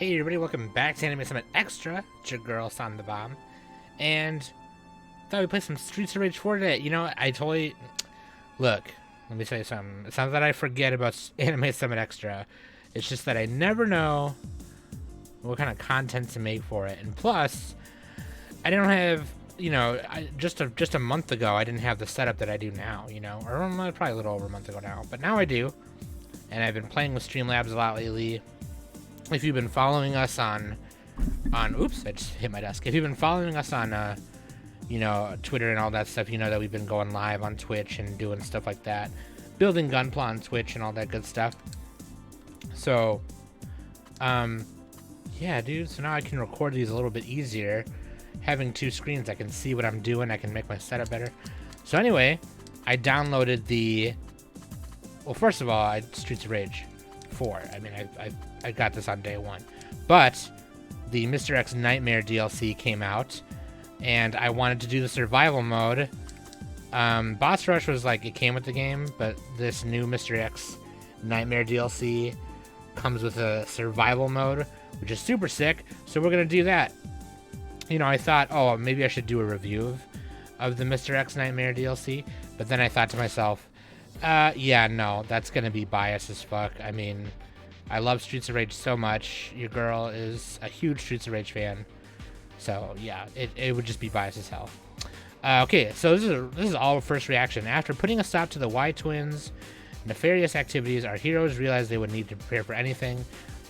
Hey everybody, welcome back to Anime Summit Extra. It's your girl, Son the Bomb. And thought we'd play some Streets of Rage 4 today. You know, I totally... Look, let me tell you something. It's not that I forget about Anime Summit Extra. It's just that I never know what kind of content to make for it. And plus, I don't have, you know, just a month ago, I didn't have the setup that I do now, you know. Or probably a little over a month ago now. But now I do. And I've been playing with Streamlabs a lot lately. If you've been following us on oops, I just hit my desk. If you've been following us on you know, Twitter and all that stuff, you know that we've been going live on Twitch and doing stuff like that, building Gunpla on Twitch and all that good stuff. So yeah, dude, so now I can record these a little bit easier. Having two screens, I can see what I'm doing, I can make my setup better. So anyway, I downloaded the, well, first of all, Streets of Rage 4. I mean, I got this on day one, but the Mr. X Nightmare DLC came out, and I wanted to do the survival mode. Boss Rush was like, it came with the game, but this new Mr. X Nightmare DLC comes with a survival mode, which is super sick, so we're gonna do that. You know, I thought, oh, maybe I should do a review of the Mr. X Nightmare DLC, but then I thought to myself, yeah, no, that's gonna be biased as fuck. I mean, I love Streets of Rage so much. Your girl is a huge Streets of Rage fan. So, yeah, it would just be biased as hell. Okay, so this is all first reaction. After putting a stop to the Y-Twins' nefarious activities, our heroes realized they would need to prepare for anything.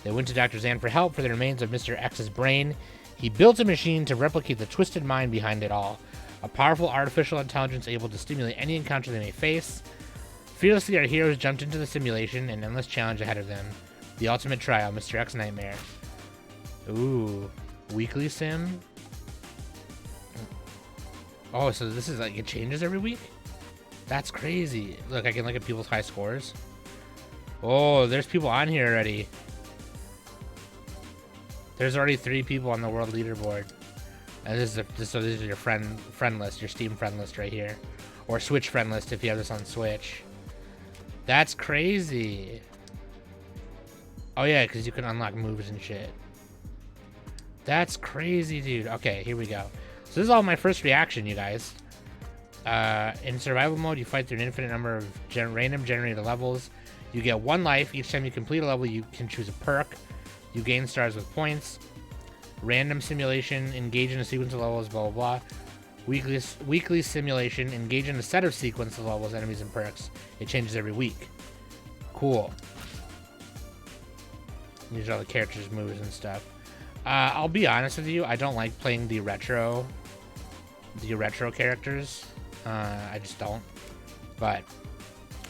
They went to Dr. Zan for help for the remains of Mr. X's brain. He built a machine to replicate the twisted mind behind it all. A powerful artificial intelligence able to stimulate any encounter they may face. Fearlessly, our heroes jumped into the simulation, an endless challenge ahead of them. The ultimate trial, Mr. X Nightmare. Ooh, weekly sim? Oh, so this is like, it changes every week? That's crazy. Look, I can look at people's high scores. Oh, there's people on here already. There's already 3 people on the world leaderboard. And so this is your friend list, your Steam friend list right here. Or Switch friend list if you have this on Switch. That's crazy. Oh yeah, because you can unlock moves and shit. That's crazy, dude. Okay, here we go. So this is all my first reaction, you guys. In survival mode, you fight through an infinite number of random generated levels. You get 1 life. Each time you complete a level, you can choose a perk. You gain stars with points. Random simulation. Engage in a sequence of levels, blah, blah, blah. Weekly simulation. Engage in a set of sequence of levels, enemies, and perks. It changes every week. Cool. These are all the characters' moves and stuff. I'll be honest with you, I don't like playing the retro characters. I just don't. But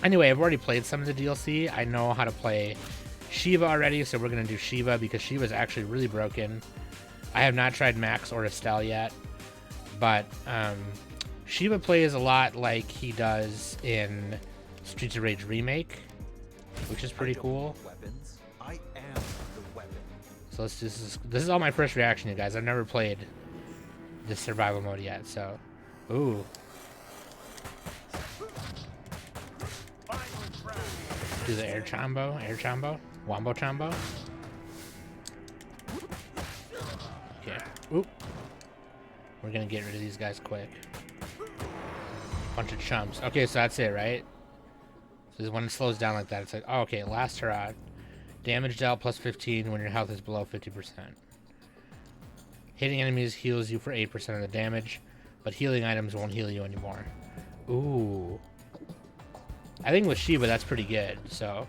anyway, I've already played some of the DLC. I know how to play Shiva already, so we're gonna do Shiva because Shiva is actually really broken. I have not tried Max or Estelle yet, but Shiva plays a lot like he does in Streets of Rage Remake, which is pretty cool. So this is all my first reaction, you guys. I've never played this survival mode yet, so ooh. Do the air chombo, wombo chombo. Okay. Oop. We're gonna get rid of these guys quick. Bunch of chumps. Okay, so that's it, right? So when it slows down like that, it's like, oh, okay, last hurrah. Damage dealt plus 15 when your health is below 50%. Hitting enemies heals you for 8% of the damage, but healing items won't heal you anymore. Ooh. I think with Shiva that's pretty good, so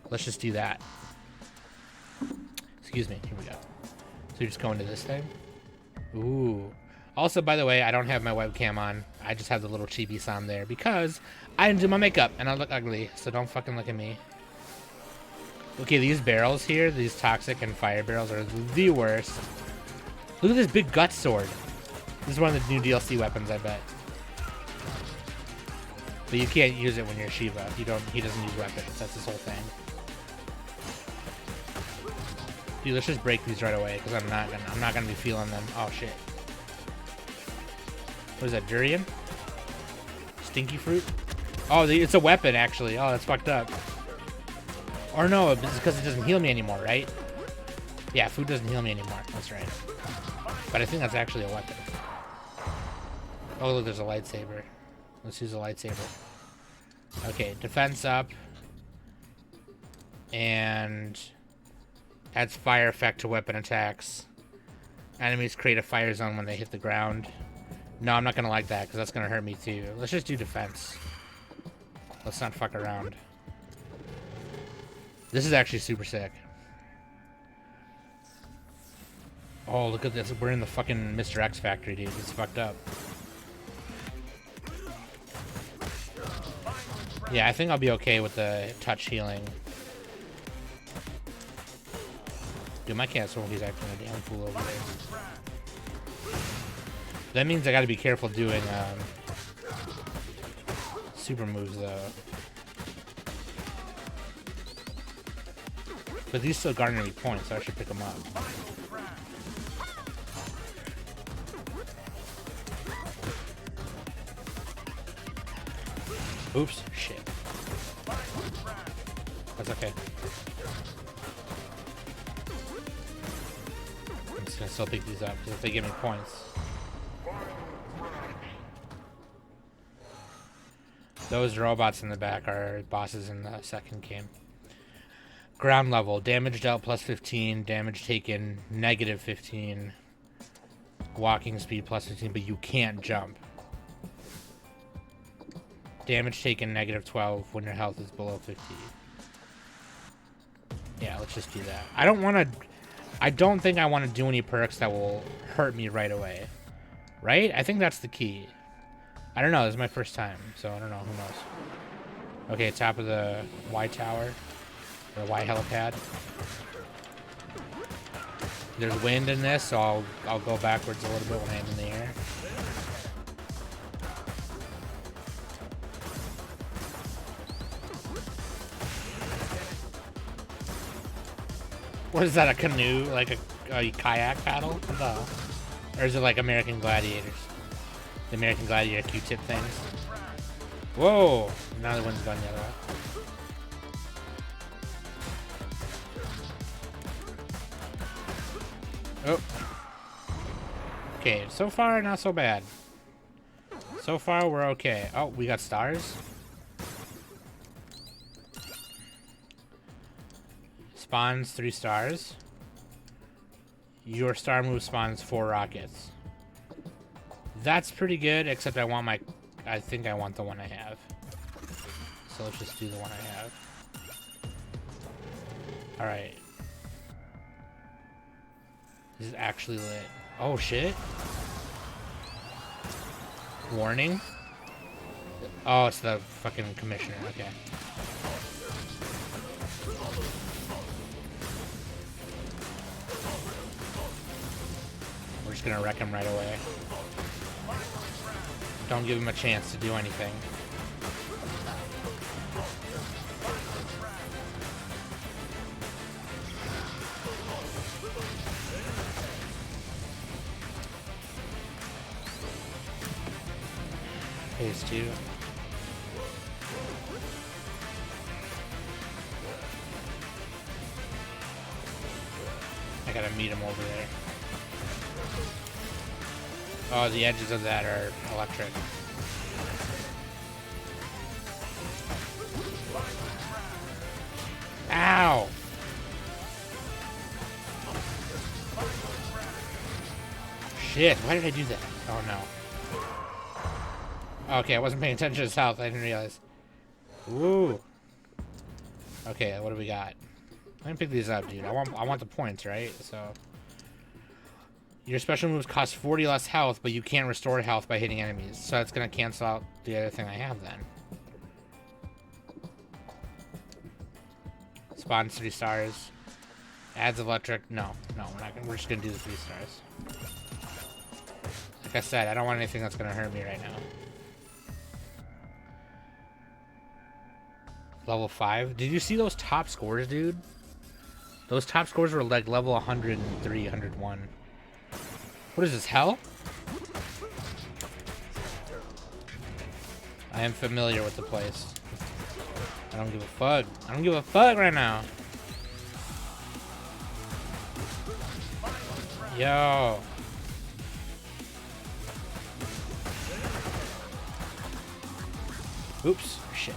let's just do that. Excuse me, here we go. So you just go into this thing. Ooh. Also, by the way, I don't have my webcam on. I just have the little chibi on there because I didn't do my makeup and I look ugly, so don't fucking look at me. Okay, these barrels here, these toxic and fire barrels are the worst. Look at this big gut sword. This is one of the new DLC weapons, I bet. But you can't use it when you're Shiva. He doesn't use weapons. That's his whole thing. Dude, let's just break these right away because I'm not gonna be feeling them. Oh shit. What is that, durian? Stinky fruit? Oh, it's a weapon actually. Oh, that's fucked up. Or no, it's because it doesn't heal me anymore, right? Yeah, food doesn't heal me anymore. That's right. But I think that's actually a weapon. Oh, look, there's a lightsaber. Let's use a lightsaber. Okay, defense up. And adds fire effect to weapon attacks. Enemies create a fire zone when they hit the ground. No, I'm not going to like that because that's going to hurt me too. Let's just do defense. Let's not fuck around. This is actually super sick. Oh, look at this. We're in the fucking Mr. X factory, dude. It's fucked up. Yeah, I think I'll be okay with the touch healing. Dude, my casserole is acting a damn fool over there. That means I gotta be careful doing super moves, though. But these still garner me points, so I should pick them up. Oops, shit. That's okay. I'm just gonna still pick these up, because if they give me points. Those robots in the back are bosses in the second game. Ground level, damage dealt plus 15, damage taken negative 15, walking speed plus 15, but you can't jump. Damage taken negative 12 when your health is below 50. Yeah, let's just do that. I don't think I want to do any perks that will hurt me right away. Right? I think that's the key. I don't know, this is my first time, so I don't know, who knows. Okay, top of the Y tower. Or Y helipad. There's wind in this, so I'll go backwards a little bit when I'm in the air. What is that, a canoe? Like a kayak paddle? No. Or is it like American Gladiators? The American Gladiator Q-tip things? Whoa! Now the wind's gone the other way. Oh. Okay, so far, not so bad. So far, we're okay. Oh, we got stars. Spawns 3 stars. Your star move spawns 4 rockets. That's pretty good, except I think I want the one I have. So let's just do the one I have. Alright. This is actually lit. Oh, shit. Warning. Oh, it's the fucking commissioner. Okay. We're just gonna wreck him right away. Don't give him a chance to do anything. Phase 2. I gotta meet him over there. Oh, the edges of that are electric. Ow! Shit, why did I do that? Oh no. Okay, I wasn't paying attention to his health. I didn't realize. Ooh. Okay, what do we got? Let me pick these up, dude. I want the points, right? So your special moves cost 40 less health, but you can't restore health by hitting enemies. So that's gonna cancel out the other thing I have then. Spawns 3 stars. Adds electric. No, we're just gonna do the 3 stars. Like I said, I don't want anything that's gonna hurt me right now. Level 5. Did you see those top scores, dude? Those top scores were like level 103, 101. What is this, hell? I am familiar with the place. I don't give a fuck. I don't give a fuck right now. Yo. Oops. Shit.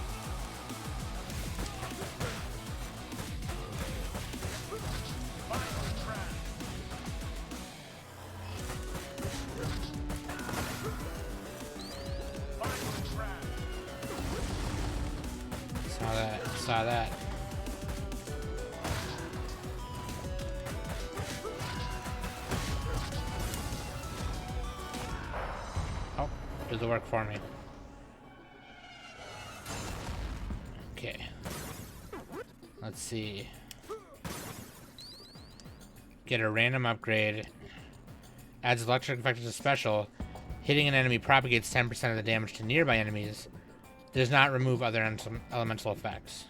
Saw that. Oh, did the work for me. Okay. Let's see. Get a random upgrade. Adds electric effect to special. Hitting an enemy propagates 10% of the damage to nearby enemies. Does not remove other elemental effects.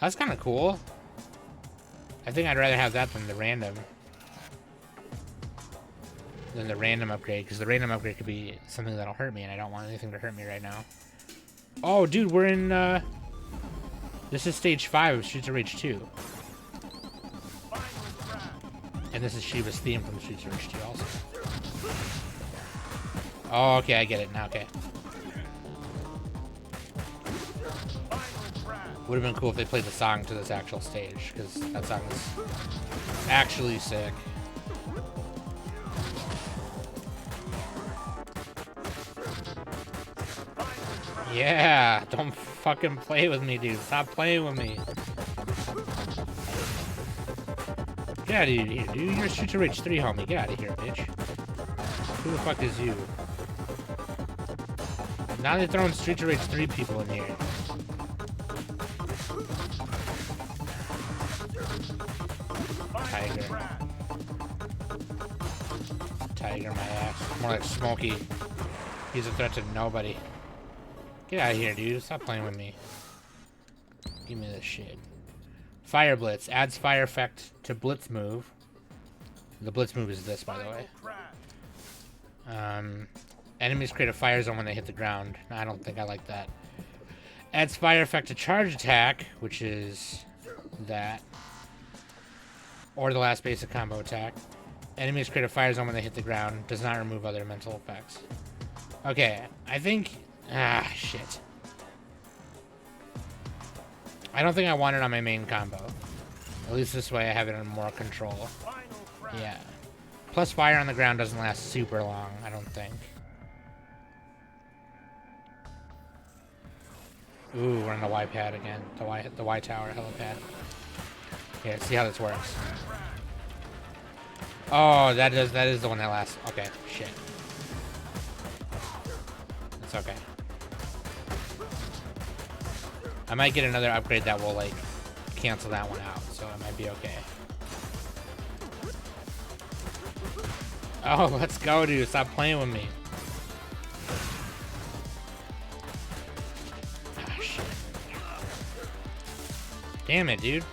That's kind of cool. I think I'd rather have that than the random. Upgrade, because the random upgrade could be something that'll hurt me, and I don't want anything to hurt me right now. Oh, dude, we're in, this is stage 5 of Streets of Rage 2. And this is Shiva's theme from Streets of Rage 2 also. Oh, okay, I get it now, okay. Would have been cool if they played the song to this actual stage, because that song is actually sick. Yeah, don't fucking play with me, dude. Stop playing with me. Get out of here, dude. You're Streets of Rage 3, homie. Get out of here, bitch. Who the fuck is you? Now they're throwing Streets of Rage 3 people in here. Tiger, my ass. More like Smokey. He's a threat to nobody. Get out of here, dude. Stop playing with me. Give me this shit. Fire Blitz. Adds fire effect to Blitz move. The Blitz move is this, by the way. Enemies create a fire zone when they hit the ground. I don't think I like that. Adds fire effect to charge attack, which is that. Or the last basic combo attack. Enemies create a fire zone when they hit the ground. Does not remove other mental effects. Okay, I think... Ah, shit. I don't think I want it on my main combo. At least this way I have it in more control. Yeah. Plus fire on the ground doesn't last super long, I don't think. Ooh, we're in the Y pad again. The Y tower helipad. Okay, let's see how this works. Oh, that is the one that lasts. Okay, shit. It's okay. I might get another upgrade that will, like, cancel that one out, so it might be okay. Oh, let's go, dude. Stop playing with me. Ah, shit. Damn it, dude.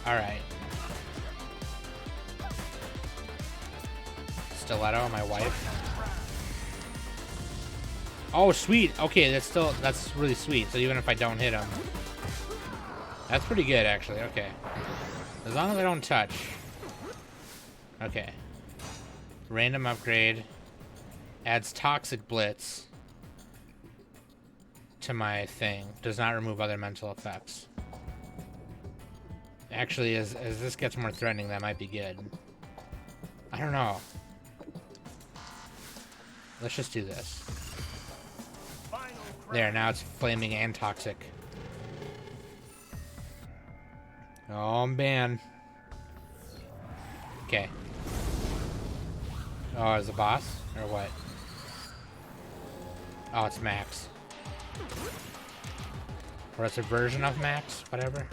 Alright. Stiletto, my wife. Oh, sweet. Okay, that's really sweet. So even if I don't hit him, that's pretty good, actually. Okay. As long as I don't touch. Okay. Random upgrade. Adds Toxic Blitz to my thing. Does not remove other mental effects. Actually, as this gets more threatening, that might be good. I don't know. Let's just do this. There, now it's flaming and toxic. Oh, man. Okay. Oh, is it boss? Or what? Oh, it's Max. Or it's a version of Max, whatever.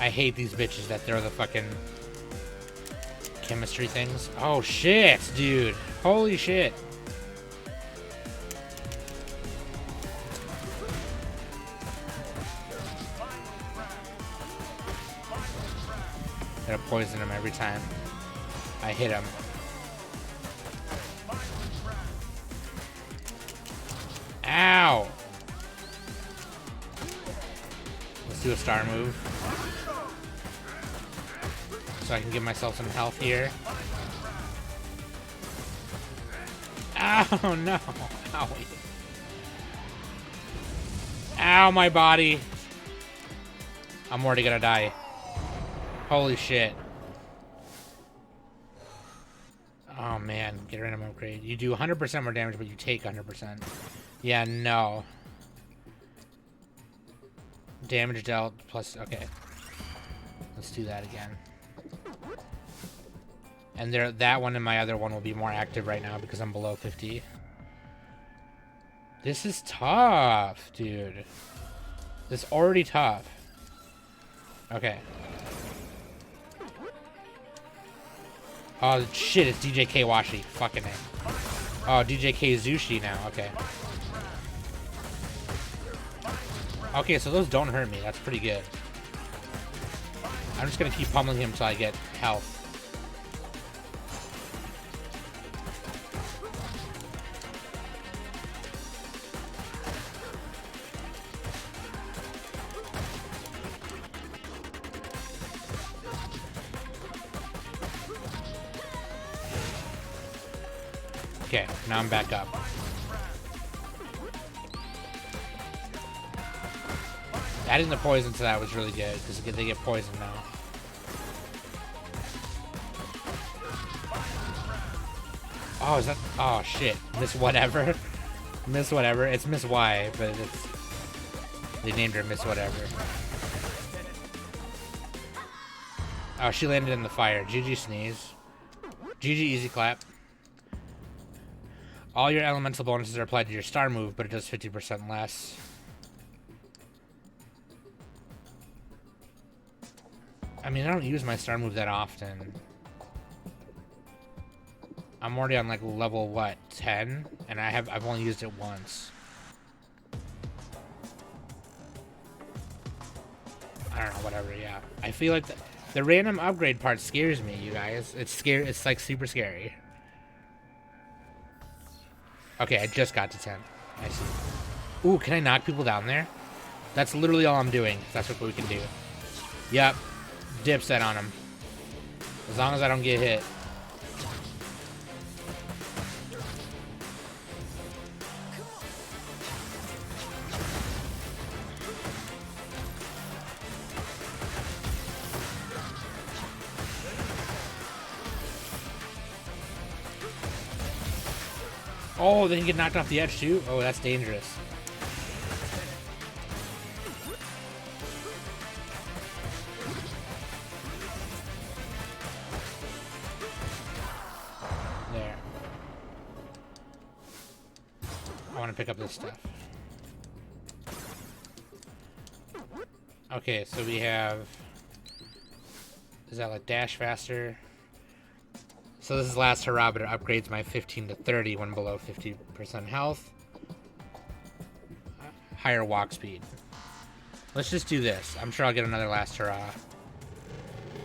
I hate these bitches that throw the fucking chemistry things. Oh shit, dude. Holy shit. Gotta poison him every time I hit him. Ow! Let's do a star move. So I can give myself some health here. Ow, no. Owie. Ow, my body. I'm already gonna die. Holy shit. Oh man, get a random upgrade. You do 100% more damage, but you take 100%. Yeah, no. Damage dealt plus, okay. Let's do that again. And there, that one and my other one will be more active right now because I'm below 50. This is tough, dude. This is already tough. Okay. Oh, shit, it's DJK Washi. Fucking A. Oh, DJK Zushi now. Okay. Okay, so those don't hurt me. That's pretty good. I'm just gonna keep pummeling him until I get health. Okay, now I'm back up. Adding the poison to that was really good, because they get poisoned now. Oh, is that... Oh, shit. Miss Whatever. Miss Whatever. It's Miss Y, but it's... They named her Miss Whatever. Oh, she landed in the fire. GG Sneeze. GG Easy Clap. All your elemental bonuses are applied to your star move, but it does 50% less. I mean, I don't use my star move that often. I'm already on like level what, 10? And I've only used it once. I don't know, whatever, yeah. I feel like the random upgrade part scares me, you guys. It's scary, it's like super scary. Okay, I just got to 10. I see. Ooh, can I knock people down there? That's literally all I'm doing. That's what we can do. Yep. Dipset on him. As long as I don't get hit. Oh, they can get knocked off the edge too? Oh, that's dangerous. There. I want to pick up this stuff. Okay, so we have... Is that like dash faster? So this is last hurrah, but it upgrades my 15 to 30 when below 50% health. Higher walk speed. Let's just do this. I'm sure I'll get another last hurrah.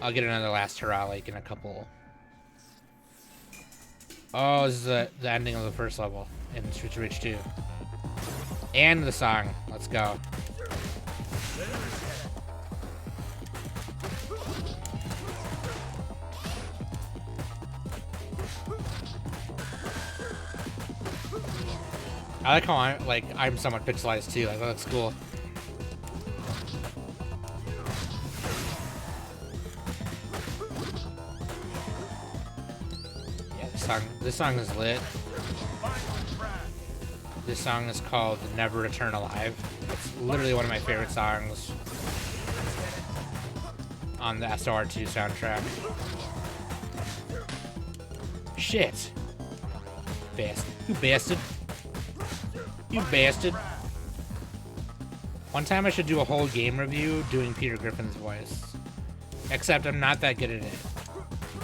I'll get another last hurrah like in a couple. Oh, this is the ending of the first level in Streets of Rage 2. And the song. Let's go. I like how I'm somewhat pixelized too. Like, that looks cool. Yeah, this song is lit. This song is called Never Return Alive. It's literally one of my favorite songs on the SOR2 soundtrack. Shit. Bastard. You bastard. You bastard. One time I should do a whole game review doing Peter Griffin's voice. Except I'm not that good at it.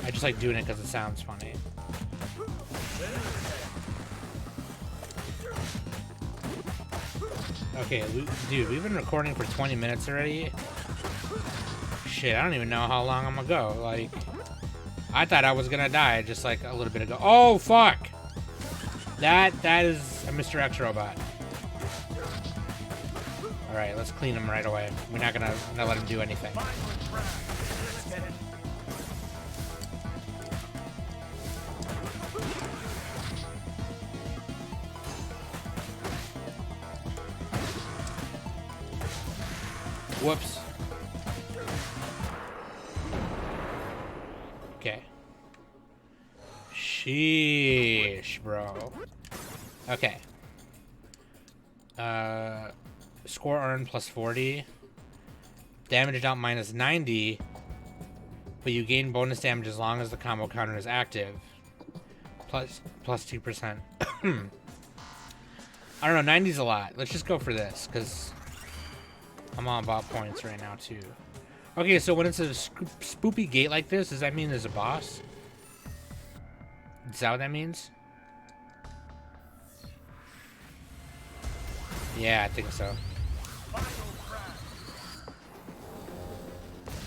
I just like doing it because it sounds funny. Okay, dude, we've been recording for 20 minutes already. Shit, I don't even know how long I'm gonna go. Like, I thought I was gonna die just like a little bit ago. Oh, fuck! That is a Mr. X robot. Alright, let's clean him right away. We're not gonna let him do anything. Whoops. Okay. Sheesh, bro. Okay. Score earned plus 40. Damage dealt minus 90. But you gain bonus damage as long as the combo counter is active. Plus 2%. I don't know, 90's a lot. Let's just go for this, because I'm all about points right now, too. Okay, so when it's a spoopy gate like this, does that mean there's a boss? Is that what that means? Yeah, I think so.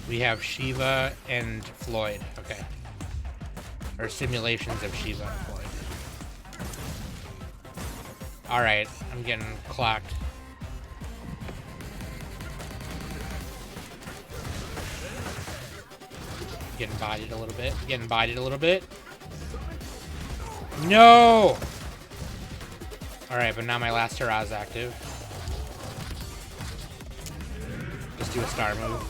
We have Shiva and Floyd. Okay. Or simulations of Shiva and Floyd. Alright, I'm getting clocked. Getting bodied a little bit. Getting bodied a little bit. No! Alright, but now my last hurrah is active. Just do a star move.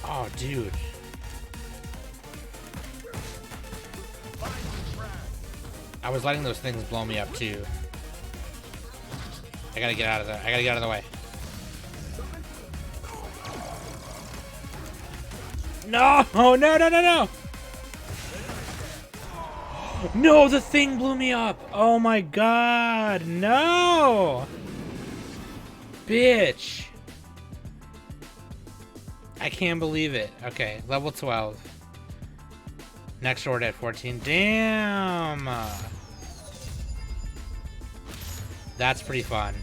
Oh, dude. I was letting those things blow me up too. I gotta get out of there. I gotta get out of the way. No! Oh, no, no, no, no! No, the thing blew me up! Oh my god, no! Bitch! I can't believe it. Okay, level 12. Next order at 14. Damn! That's pretty fun.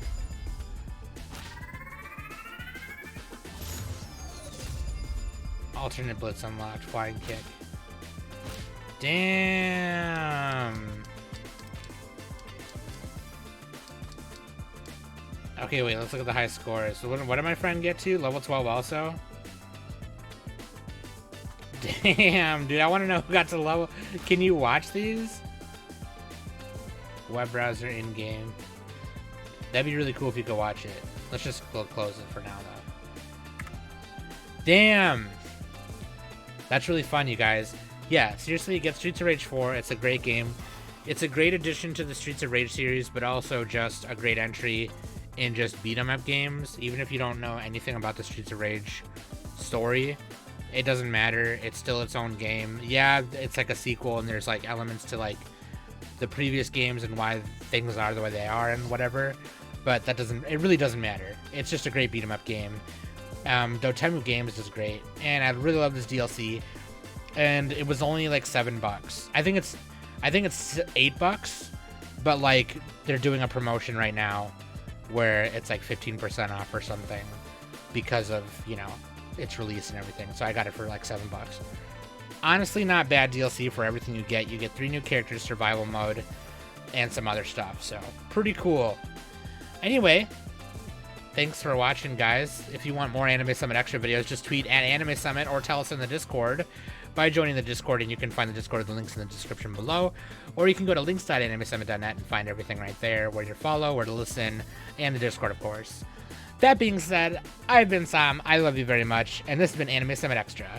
Alternate blitz unlocked. Flying kick. Damn! Okay, wait, let's look at the high scores. So what did my friend get to? Level 12 also? Damn, dude, I want to know who got to level. Can you watch these? Web browser in-game. That'd be really cool if you could watch it. Let's just close it for now, though. Damn! That's really fun, you guys. Yeah, seriously, get Streets of Rage 4. It's a great game. It's a great addition to the Streets of Rage series, but also just a great entry in just beat-em-up games. Even if you don't know anything about the Streets of Rage story, it doesn't matter. It's still its own game. Yeah, it's like a sequel, and there's like elements to like the previous games and why things are the way they are and whatever. But that doesn't. It really doesn't matter. It's just a great beat-em-up game. Dotemu Games is great, and I really love this DLC. And it was only like $7. I think it's $8, but like they're doing a promotion right now where it's like 15% off or something because of, you know, its release and everything. So I got it for like $7. Honestly, not bad DLC for everything you get. You get 3 new characters, survival mode, and some other stuff. So pretty cool. Anyway, thanks for watching, guys. If you want more Anime Summit extra videos, just tweet at Anime Summit or tell us in the Discord by joining the Discord, and you can find the Discord, the links in the description below, or you can go to links.animesummit.net and find everything right there, where to follow, where to listen, and the Discord, of course. That being said, I've been Sam, I love you very much, and this has been Anime Summit Extra.